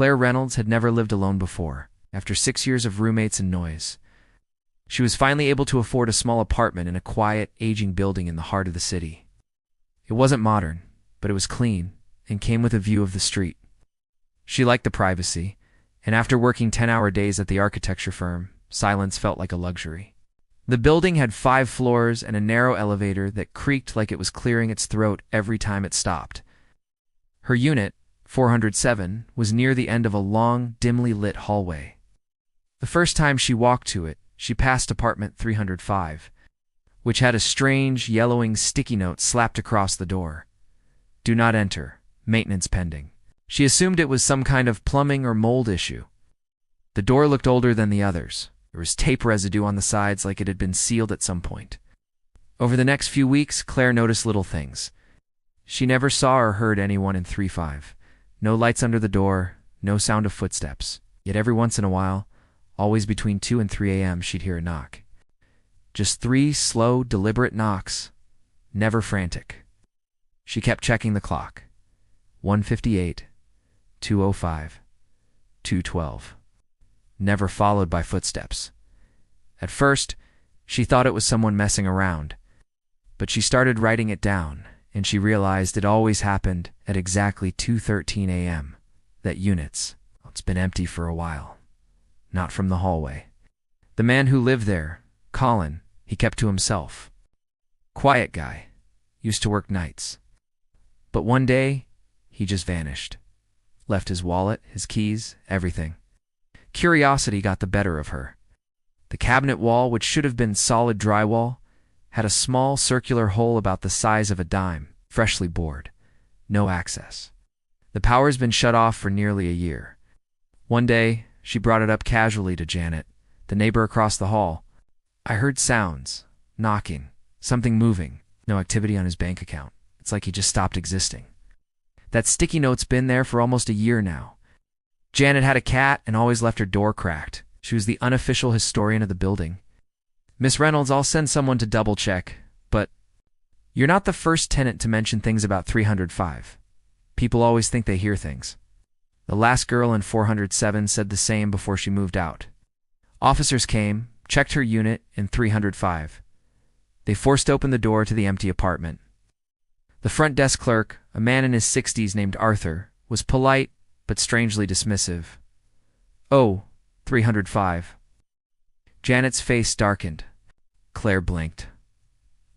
Claire Reynolds had never lived alone before, after 6 years of roommates and noise. She was finally able to afford a small apartment in a quiet, aging building in the heart of the city. It wasn't modern, but it was clean and came with a view of the street. She liked the privacy, and after working 10-hour days at the architecture firm, silence felt like a luxury. The building had 5 floors and a narrow elevator that creaked like it was clearing its throat every time it stopped. Her unit, 407, was near the end of a long, dimly lit hallway. The first time she walked to it, she passed apartment 305, which had a strange, yellowing sticky note slapped across the door. "Do not enter. Maintenance pending." She assumed it was some kind of plumbing or mold issue. The door looked older than the others. There was tape residue on the sides like it had been sealed at some point. Over the next few weeks, Claire noticed little things. She never saw or heard anyone in 3-5. No lights under the door, no sound of footsteps. Yet every once in a while, always between 2 and 3 a.m., she'd hear a knock. Just 3 slow, deliberate knocks, never frantic. She kept checking the clock. 1:58, 2:05, 2:12. Never followed by footsteps. At first, she thought it was someone messing around, but she started writing it down, and she realized it always happened at exactly 2:13 a.m. That unit's, it's been empty for a while. Not from the hallway. The man who lived there, Colin, he kept to himself. Quiet guy, used to work nights. But one day, he just vanished. Left his wallet, his keys, everything. Curiosity got the better of her. The cabinet wall, which should have been solid drywall, had a small circular hole about the size of a dime, freshly bored. No access. The power's been shut off for nearly a year. One day, she brought it up casually to Janet, the neighbor across the hall. "I heard sounds, knocking, something moving, no activity on his bank account. It's like he just stopped existing." That sticky note's been there for almost a year now. Janet had a cat and always left her door cracked. She was the unofficial historian of the building. "Miss Reynolds, I'll send someone to double-check, but you're not the first tenant to mention things about 305. People always think they hear things." The last girl in 407 said the same before she moved out. Officers came, checked her unit in 305. They forced open the door to the empty apartment. The front desk clerk, a man in his 60s named Arthur, was polite but strangely dismissive. "Oh, 305. Janet's face darkened. Claire blinked.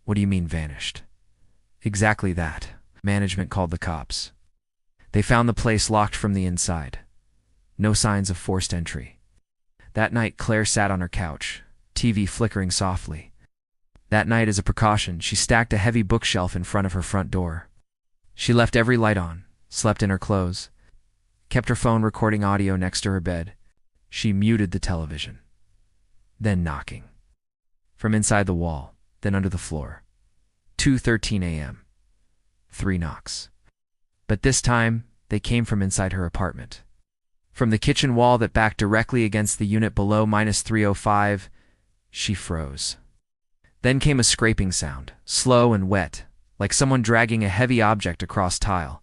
"What do you mean vanished?" "Exactly that." Management called the cops. They found the place locked from the inside. No signs of forced entry. That night, Claire sat on her couch, TV flickering softly. That night, as a precaution, she stacked a heavy bookshelf in front of her front door. She left every light on, slept in her clothes, kept her phone recording audio next to her bed. She muted the television. Then knocking. From inside the wall, then under the floor. 2:13 a.m. 3 knocks. But this time, they came from inside her apartment. From the kitchen wall that backed directly against the unit below -305, she froze. Then came a scraping sound, slow and wet, like someone dragging a heavy object across tile.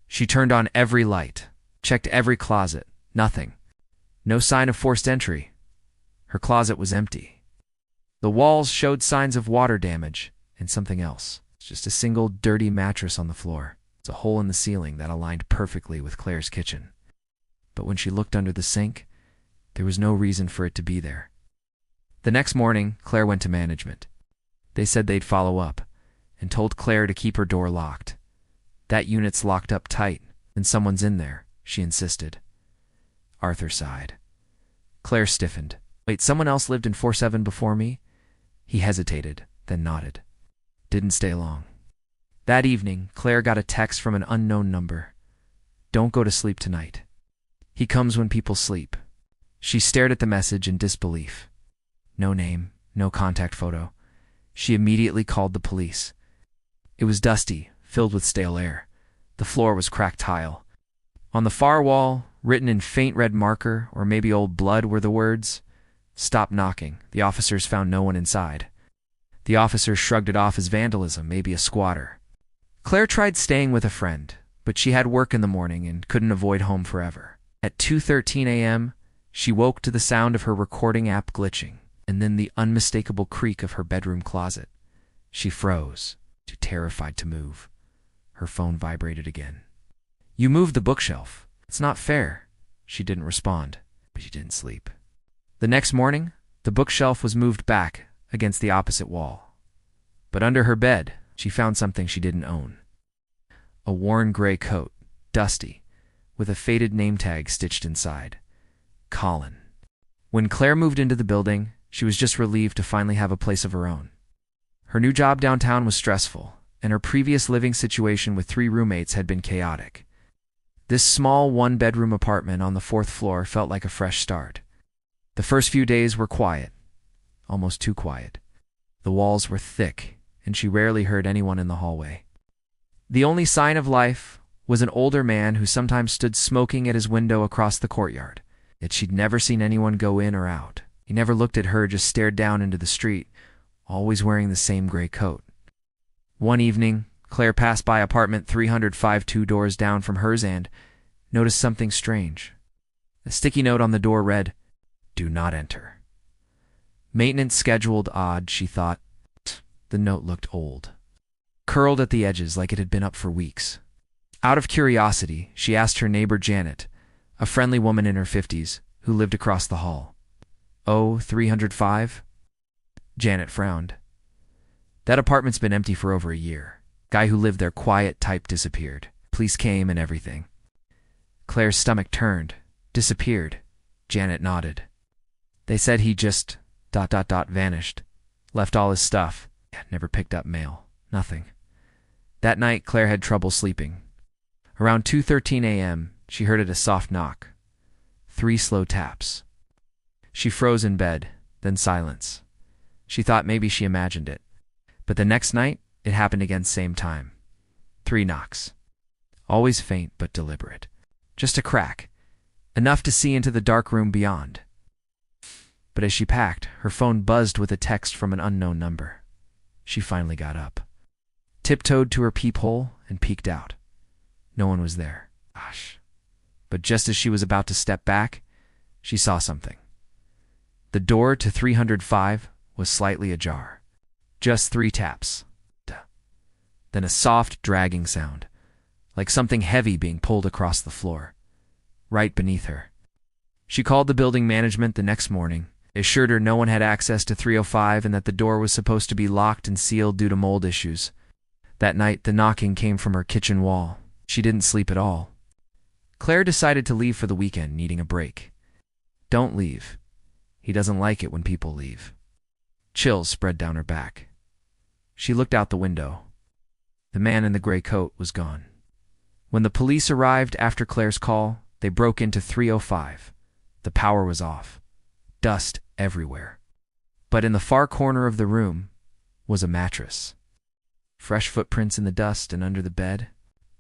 She turned on every light, checked every closet, nothing. No sign of forced entry. Her closet was empty. The walls showed signs of water damage and something else. Just a single dirty mattress on the floor. It's a hole in the ceiling that aligned perfectly with Claire's kitchen. But when she looked under the sink, there was no reason for it to be there. The next morning, Claire went to management. They said they'd follow up, and told Claire to keep her door locked. "That unit's locked up tight, and someone's in there," she insisted. Arthur sighed. Claire stiffened. "Wait, someone else lived in 47 before me?" He hesitated, then nodded. Didn't stay long. That evening, Claire got a text from an unknown number. "Don't go to sleep tonight. He comes when people sleep." She stared at the message in disbelief. No name, no contact photo. She immediately called the police. It was dusty, filled with stale air. The floor was cracked tile. On the far wall, written in faint red marker, or maybe old blood, were the words, "Stop knocking." The officers found no one inside. The officers shrugged it off as vandalism, maybe a squatter. Claire tried staying with a friend, but she had work in the morning and couldn't avoid home forever. At 2:13 a.m., she woke to the sound of her recording app glitching, and then the unmistakable creak of her bedroom closet. She froze, too terrified to move. Her phone vibrated again. "You moved the bookshelf. It's not fair." She didn't respond, but she didn't sleep. The next morning, the bookshelf was moved back against the opposite wall. But under her bed, she found something she didn't own. A worn gray coat, dusty, with a faded name tag stitched inside. Colin. When Claire moved into the building, she was just relieved to finally have a place of her own. Her new job downtown was stressful, and her previous living situation with 3 roommates had been chaotic. This small one-bedroom apartment on the 4th floor felt like a fresh start. The first few days were quiet, almost too quiet. The walls were thick, and she rarely heard anyone in the hallway. The only sign of life was an older man who sometimes stood smoking at his window across the courtyard. Yet she'd never seen anyone go in or out. He never looked at her, just stared down into the street, always wearing the same gray coat. One evening, Claire passed by apartment 305 2 doors down from hers and noticed something strange. A sticky note on the door read, "Do not enter." Maintenance scheduled odd, she thought. The note looked old, curled at the edges like it had been up for weeks. Out of curiosity, she asked her neighbor Janet, a friendly woman in her 50s, who lived across the hall. "Oh, 305? Janet frowned. "That apartment's been empty for over a year. Guy who lived there, quiet type, disappeared. Police came and everything." Claire's stomach turned. "Disappeared?" Janet nodded. "They said he just ... vanished. Left all his stuff. Never picked up mail. Nothing." That night, Claire had trouble sleeping. Around 2:13 a.m., she heard a soft knock. 3 slow taps. She froze in bed, then silence. She thought maybe she imagined it. But the next night, it happened again, same time. 3 knocks. Always faint but deliberate. Just a crack. Enough to see into the dark room beyond. But as she packed, her phone buzzed with a text from an unknown number. She finally got up, tiptoed to her peephole, and peeked out. No one was there. Gosh. But just as she was about to step back, she saw something. The door to 305 was slightly ajar. Just 3 taps. Then a soft, dragging sound, like something heavy being pulled across the floor, right beneath her. She called the building management the next morning, assured her no one had access to 305 and that the door was supposed to be locked and sealed due to mold issues. That night, the knocking came from her kitchen wall. She didn't sleep at all. Claire decided to leave for the weekend, needing a break. "Don't leave. He doesn't like it when people leave." Chills spread down her back. She looked out the window. The man in the gray coat was gone. When the police arrived after Claire's call, they broke into 305. The power was off. Dust everywhere. But in the far corner of the room was a mattress. Fresh footprints in the dust and under the bed.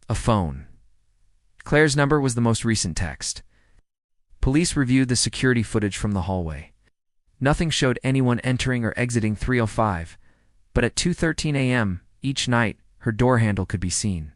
A phone. Claire's number was the most recent text. Police reviewed the security footage from the hallway. Nothing showed anyone entering or exiting 305, but at 2:13 a.m. each night, her door handle could be seen.